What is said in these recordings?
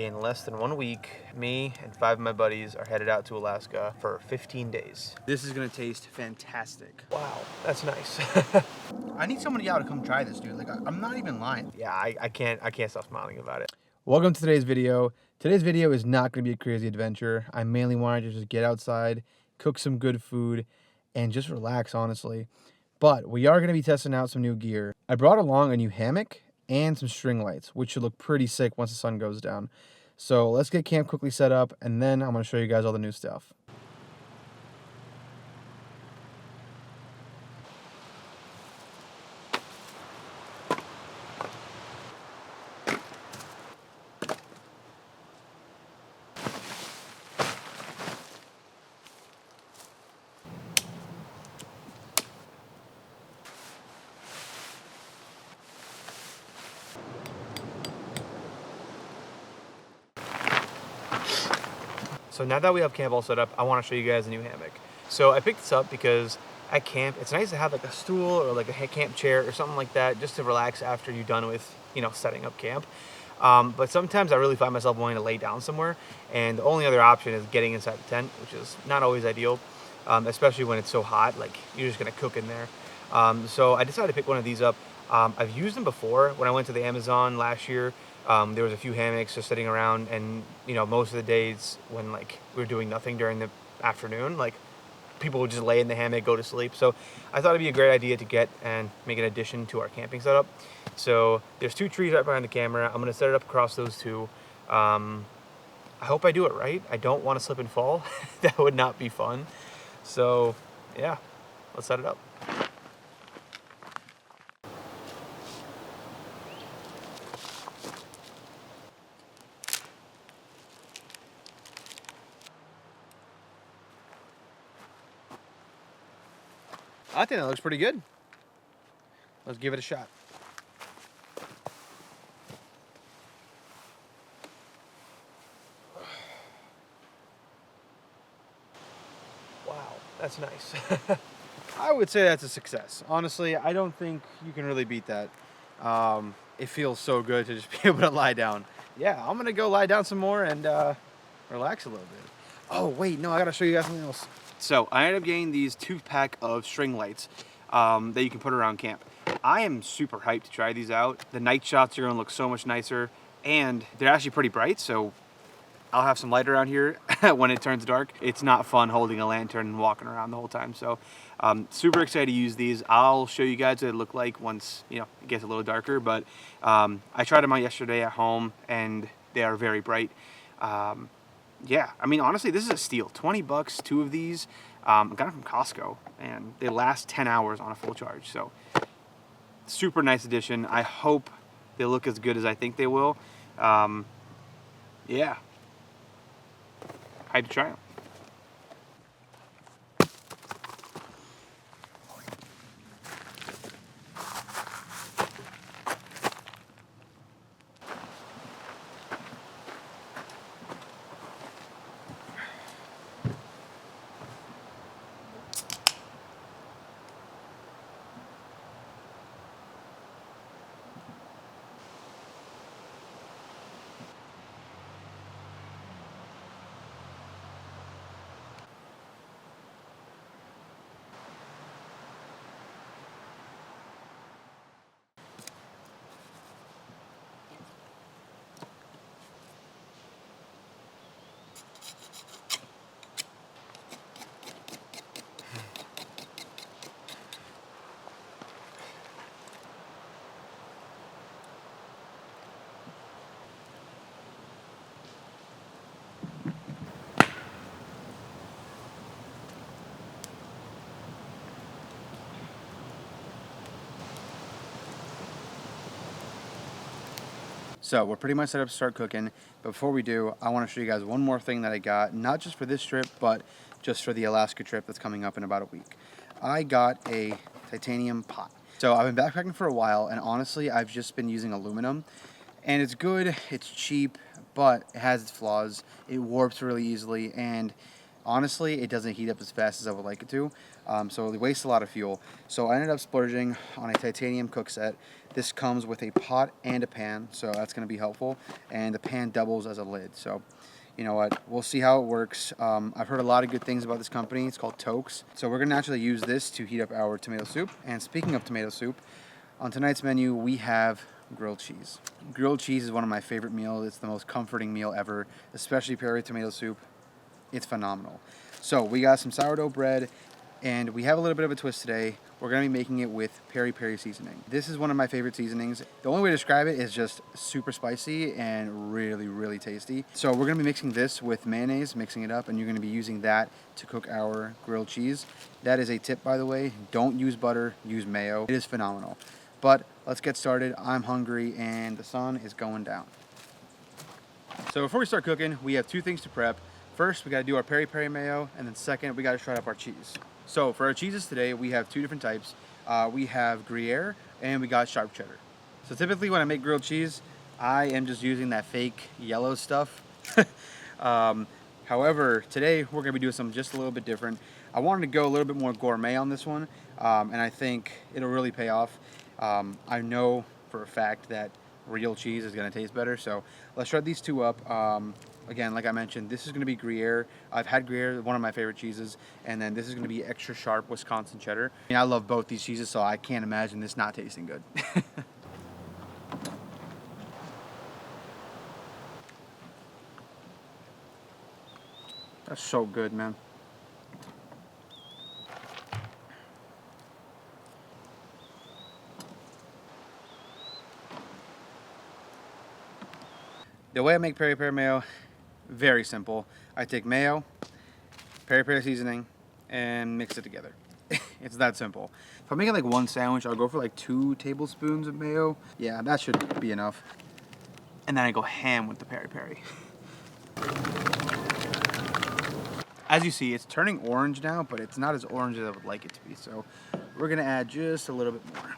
in less than 1 week, me and 5 of my buddies are headed out to Alaska for 15 days. This is gonna taste fantastic. Wow, that's nice. I need somebody out to come try this, dude. Like, I'm not even lying. Yeah, I can't stop smiling about it. Welcome to today's video. Today's video is not going to be a crazy adventure. I mainly wanted to just get outside, cook some good food, and just relax, honestly. But we are going to be testing out some new gear. I brought along a new hammock and some string lights, which should look pretty sick once the sun goes down. So let's get camp quickly set up, and then I'm going to show you guys all the new stuff. So now that we have camp all set up, I want to show you guys a new hammock. So I picked this up because at camp, it's nice to have like a stool or like a camp chair or something like that just to relax after you're done with, setting up camp. But sometimes I really find myself wanting to lay down somewhere, and the only other option is getting inside the tent, which is not always ideal, especially when it's so hot, like you're just gonna cook in there. So I decided to pick one of these up. I've used them before. When I went to the Amazon last year, there was a few hammocks just sitting around, and most of the days when like we were doing nothing during the afternoon, like people would just lay in the hammock, go to sleep. So I thought it'd be a great idea to get and make an addition to our camping setup. So there's 2 trees right behind the camera. I'm gonna set it up across those 2. I hope I do it right. I don't want to slip and fall. That would not be fun. So yeah, let's set it up. I think that looks pretty good. Let's give it a shot. Wow, that's nice. I would say that's a success. Honestly, I don't think you can really beat that. It feels so good to just be able to lie down. Yeah, I'm gonna go lie down some more and relax a little bit. Oh wait, no, I gotta show you guys something else. So I ended up getting these 2-pack of string lights that you can put around camp. I am super hyped to try these out. The night shots are gonna look so much nicer, and they're actually pretty bright, so I'll have some light around here when it turns dark. It's not fun holding a lantern and walking around the whole time. So super excited to use these. I'll show you guys what it look like once it gets a little darker, but I tried them out yesterday at home and they are very bright. Yeah, I mean, honestly, this is a steal. 20 bucks, 2 of these. I got them from Costco, and they last 10 hours on a full charge. So super nice addition. I hope they look as good as I think they will. Yeah. Hyped to try them. So we're pretty much set up to start cooking. But before we do, I want to show you guys one more thing that I got, not just for this trip, but just for the Alaska trip that's coming up in about a week. I got a titanium pot. So I've been backpacking for a while, and honestly, I've just been using aluminum. And it's good, it's cheap, but it has its flaws. It warps really easily, and honestly, it doesn't heat up as fast as I would like it to, so it wastes a lot of fuel. So I ended up splurging on a titanium cook set. This comes with a pot and a pan, so that's going to be helpful, and the pan doubles as a lid. So you know what, we'll see how it works. I've heard a lot of good things about this company. It's called Tokes. So we're going to actually use this to heat up our tomato soup. And speaking of tomato soup, on tonight's menu we have grilled cheese. Grilled cheese is one of my favorite meals. It's the most comforting meal ever, especially peri tomato soup. It's phenomenal. So we got some sourdough bread, and we have a little bit of a twist today. We're going to be making it with peri seasoning. This is one of my favorite seasonings. The only way to describe it is just super spicy and really, really tasty. So we're going to be mixing this with mayonnaise, mixing it up, and you're going to be using that to cook our grilled cheese. That is a tip, by the way. Don't use butter, use mayo. It is phenomenal. But let's get started. I'm hungry and the sun is going down. So before we start cooking, we have two things to prep. First, we got to do our peri mayo, and then second, we got to shred up our cheese. So for our cheeses today, we have two different types. We have Gruyere and we got sharp cheddar. So typically when I make grilled cheese, I am just using that fake yellow stuff. However, today we're going to be doing something just a little bit different. I wanted to go a little bit more gourmet on this one, and I think it'll really pay off. I know for a fact that real cheese is going to taste better, so let's shred these two up. Again, like I mentioned, this is going to be Gruyere. I've had Gruyere, one of my favorite cheeses, and then this is going to be extra sharp Wisconsin cheddar. I mean, I love both these cheeses, so I can't imagine this not tasting good. That's so good, man. The way I make peri mayo, very simple. I take mayo, peri seasoning, and mix it together. It's that simple. If I'm making like one sandwich, I'll go for like 2 tablespoons of mayo. Yeah, that should be enough. And then I go ham with the peri. As you see, it's turning orange now, but it's not as orange as I would like it to be. So we're gonna add just a little bit more.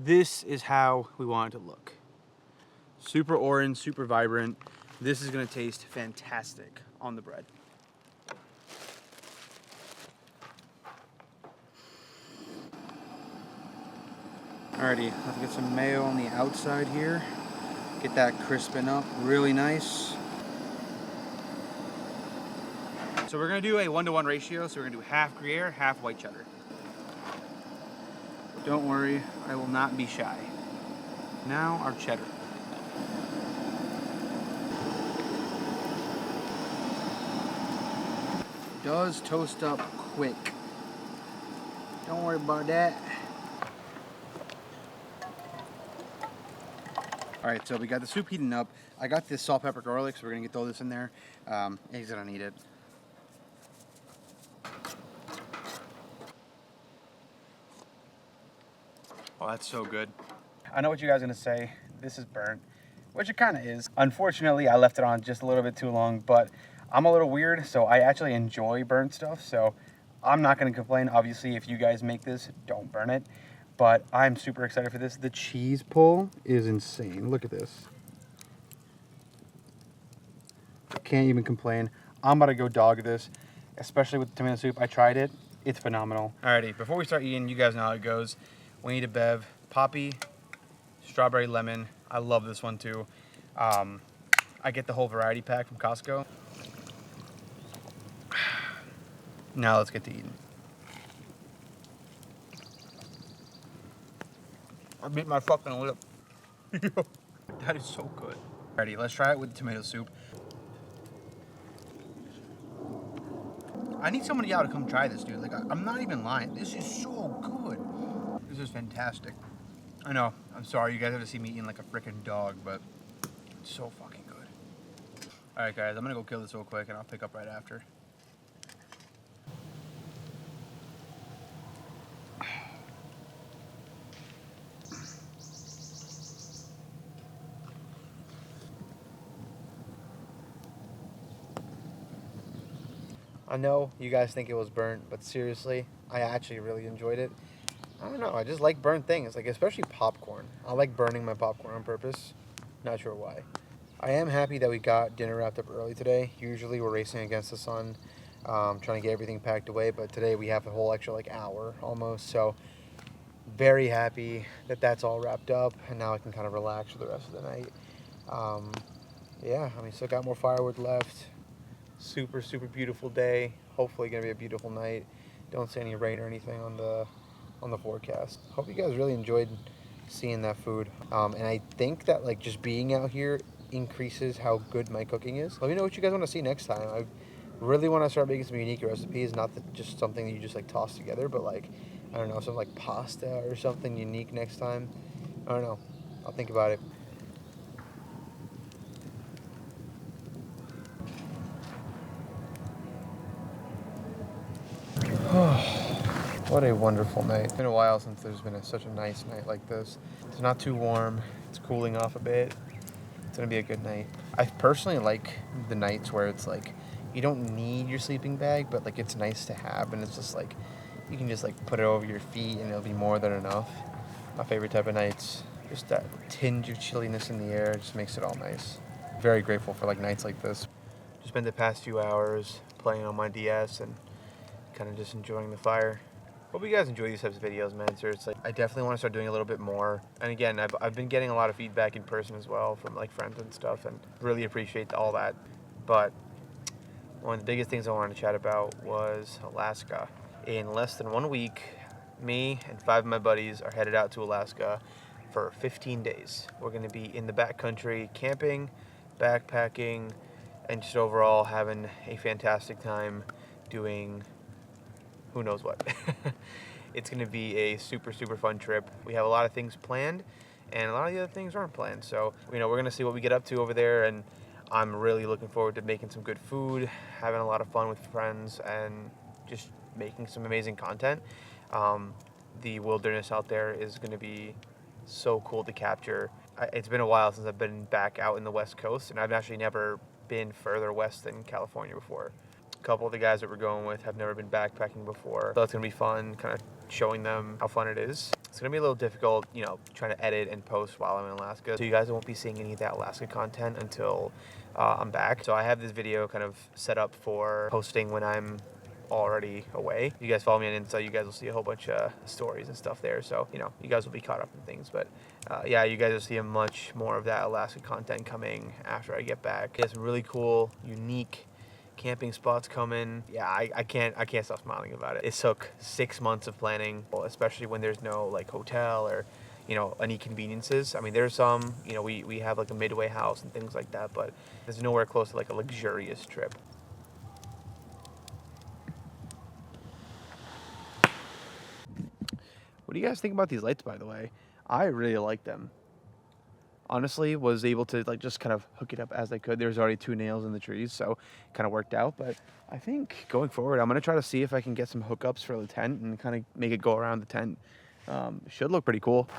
This is how we want it to look. Super orange, super vibrant. This is gonna taste fantastic on the bread. Alrighty, let's get some mayo on the outside here. Get that crisping up really nice. So we're gonna do a 1-to-1 ratio. So we're gonna do half Gruyere, half white cheddar. Don't worry, I will not be shy. Now our cheddar. Does toast up quick. Don't worry about that. Alright, so we got the soup heating up. I got this salt, pepper, garlic, so we're gonna throw this in there. Eggs, I don't need it. Oh, that's so good. I know what you guys are gonna say. This is burnt, which it kind of is. Unfortunately, I left it on just a little bit too long, but I'm a little weird, so I actually enjoy burnt stuff, so I'm not gonna complain. Obviously, if you guys make this, don't burn it, but I'm super excited for this. The cheese pull is insane. Look at this. Can't even complain. I'm about to go dog this, especially with the tomato soup. I tried it. It's phenomenal. Alrighty, before we start eating, you guys know how it goes. We need a bev. Poppy, strawberry lemon. I love this one too. I get the whole variety pack from Costco. Now let's get to eating. I beat my fucking lip. That is so good. Alrighty, let's try it with the tomato soup. I need somebody out to come try this, dude. Like, I'm not even lying. This is so good. This is fantastic. I know. I'm sorry you guys have to see me eating like a freaking dog, but it's so fucking good. Alright, guys. I'm gonna go kill this real quick, and I'll pick up right after. I know you guys think it was burnt, but seriously, I actually really enjoyed it. I don't know, I just like burnt things, like especially popcorn. I like burning my popcorn on purpose. Not sure why. I am happy that we got dinner wrapped up early today. Usually we're racing against the sun, trying to get everything packed away, but today we have a whole extra like hour almost, so very happy that that's all wrapped up, and now I can kind of relax for the rest of the night. Yeah, I mean, still got more firewood left. Super, super beautiful day. Hopefully gonna be a beautiful night. Don't see any rain or anything on the forecast. Hope you guys really enjoyed seeing that food. And I think that like just being out here increases how good my cooking is. Let me know what you guys want to see next time. I really want to start making some unique recipes, not that just something that you just like toss together, but like, I don't know, something like pasta or something unique next time. I don't know. I'll think about it. What a wonderful night. It's been a while since there's been such a nice night like this. It's not too warm. It's cooling off a bit. It's gonna be a good night. I personally like the nights where it's like, you don't need your sleeping bag, but like it's nice to have, and it's just like, you can just like put it over your feet and it'll be more than enough. My favorite type of nights. Just that tinge of chilliness in the air just makes it all nice. Very grateful for like nights like this. Just spent the past few hours playing on my DS and kind of just enjoying the fire. Hope you guys enjoy these types of videos, man. Seriously, I definitely want to start doing a little bit more. And again, I've been getting a lot of feedback in person as well from like friends and stuff, and really appreciate all that. But one of the biggest things I wanted to chat about was Alaska. In less than 1 week, me and 5 of my buddies are headed out to Alaska for 15 days. We're going to be in the backcountry camping, backpacking, and just overall having a fantastic time doing who knows what. It's going to be a super, super fun trip. We have a lot of things planned, and a lot of the other things aren't planned. So, we're going to see what we get up to over there, and I'm really looking forward to making some good food, having a lot of fun with friends, and just making some amazing content. The wilderness out there is going to be so cool to capture. It's been a while since I've been back out in the West Coast, and I've actually never been further west than California before. A couple of the guys that we're going with have never been backpacking before, so it's going to be fun kind of showing them how fun it is. It's going to be a little difficult, trying to edit and post while I'm in Alaska, so you guys won't be seeing any of that Alaska content until I'm back. So I have this video kind of set up for posting when I'm already away. If you guys follow me on Insta, you guys will see a whole bunch of stories and stuff there, so you guys will be caught up in things. But yeah, you guys will see much more of that Alaska content coming after I get back. It's really cool, unique camping spots coming. Yeah, I can't stop smiling about it. It took 6 months of planning, especially when there's no like hotel or any conveniences. I mean, there's some, we have like a midway house and things like that, but there's nowhere close to like a luxurious trip. What do you guys think about these lights, by the way? I really like them. Honestly, was able to like just kind of hook it up as I could. There's already 2 nails in the trees, so kind of worked out. But I think going forward, I'm gonna try to see if I can get some hookups for the tent and kind of make it go around the tent. Should look pretty cool.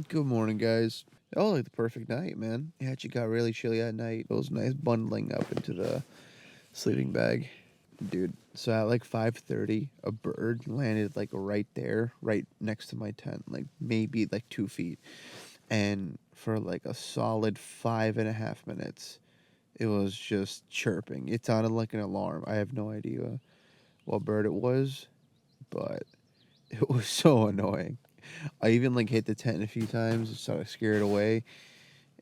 Good morning, guys. Oh, like the perfect night, man. It actually got really chilly at night. It was nice bundling up into the sleeping bag. Dude, so at like 5:30, a bird landed like right there, right next to my tent, like maybe like 2 feet. And for like a solid 5.5 minutes, it was just chirping. It sounded like an alarm. I have no idea what bird it was, but it was so annoying. I even like hit the tent a few times and started scared away.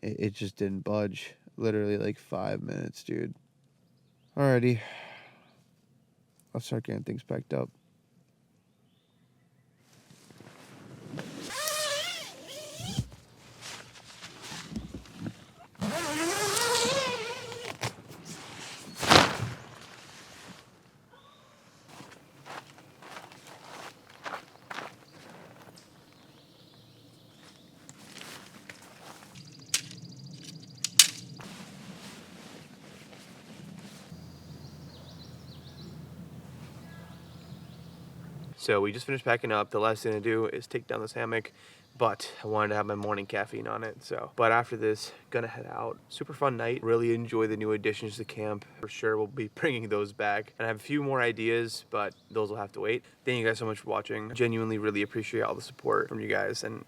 It just didn't budge. Literally like 5 minutes, dude. Alrighty. I'll start getting things packed up. So we just finished packing up. The last thing to do is take down this hammock, but I wanted to have my morning caffeine on it. So, but after this, gonna head out. Super fun night. Really enjoy the new additions to camp. For sure, we'll be bringing those back. And I have a few more ideas, but those will have to wait. Thank you guys so much for watching. Genuinely really appreciate all the support from you guys, and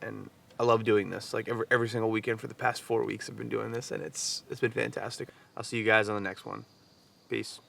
I love doing this. Like every single weekend for the past 4 weeks I've been doing this, and it's been fantastic. I'll see you guys on the next one. Peace.